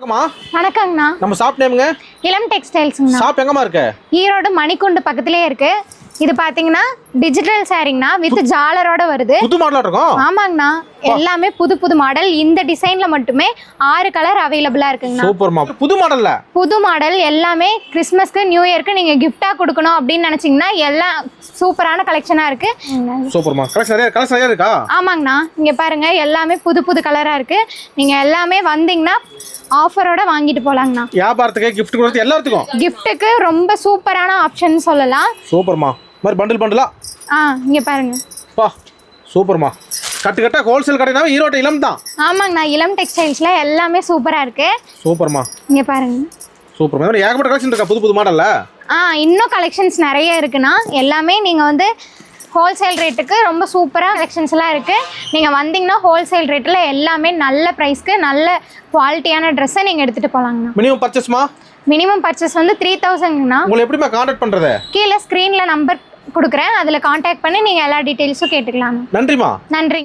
வணக்கங்கண்ணா. நம்ம ஷாப் நேம்ங்க இளம் டெக்ஸ்டைல்ஸ்ங்கண்ணா. ஷாப் எங்கம்மா இருக்கு? ஈரோடு மணிக்குண்டு பக்கத்துலயே இருக்கு. இது பாத்தீங்கன்னா டிஜிட்டல் சாரிங்கண்ணா வித் ஜாலரோட வருது. புது மாடலா இருக்கும். ஆமாங்கண்ணா, எல்லாமே புது புது மாடல். இந்த டிசைன்ல மட்டுமே 6 கலர் அவைலபிளா இருக்குங்கண்ணா. சூப்பர்மா. புது மாடல்ல புது மாடல் எல்லாமே கிறிஸ்மஸ்க்கு நியூ இயர்க்கு நீங்க கிஃப்டா கொடுக்கணும் அப்படின்னு நினைச்சீங்கன்னா எல்லாம் சூப்பரான கலெக்ஷனா இருக்கு. சூப்பர்மா. கலெக்ஷன் நிறைய இருக்கா? ஆமாங்கண்ணா, இங்க பாருங்க எல்லாமே புது புது கலரா இருக்கு. நீங்க எல்லாமே வந்தீங்கன்னா ஆஃபரோட வாங்கிட்டு போலாங்கண்ணா. வியாபாரத்துக்கு கிஃப்ட் கொடுத்து எல்லாத்துக்கும் கிஃப்ட்டுக்கு ரொம்ப சூப்பரான ஆப்ஷன் சொல்லலாம். சூப்பர்மா. மாதிரி பண்டலா இங்க பாருங்க. பா சூப்பர்மா. கட்டு ஹோல்சேல் கடைனா ஈரோடு இளம் தான். ஆமாங்கண்ணா, இளம் டெக்ஸ்டைல்ஸ்ல எல்லாமே சூப்பரா இருக்கு. சூப்பர்மா. இங்க பாருங்க. சூப்பர்மா. ஏகப்பட்ட கலெக்ஷன் இருக்கா புது புது மாடல்ல? இன்னும் கலெக்ஷன்ஸ் நிறைய இருக்குண்ணா. எல்லாமே நீங்க வந்து ஹோல்சேல் ரேட்டுக்கு ரொம்ப சூப்பராக கலெக்ஷன்ஸ்லாம் இருக்குது. நீங்கள் வந்தீங்கன்னா ஹோல்சேல் ரேட்டில் எல்லாமே நல்ல ப்ரைஸ்க்கு நல்ல குவாலிட்டியான ட்ரெஸ்ஸை நீங்கள் எடுத்துகிட்டு போகலாங்கண்ணா. மினிமம் பர்ச்சேஸ்மா? மினிமம் பர்ச்சேஸ் வந்து 3000ங்கண்ணா. உங்களை எப்படிமா கான்டாக்ட் பண்ணுறது? கீழே ஸ்க்ரீனில் நம்பர் கொடுக்குறேன், அதில் கான்டாக்ட் பண்ணி நீங்கள் எல்லா டீட்டெயில்ஸும் கேட்டுக்கலாம். நன்றிமா. நன்றி.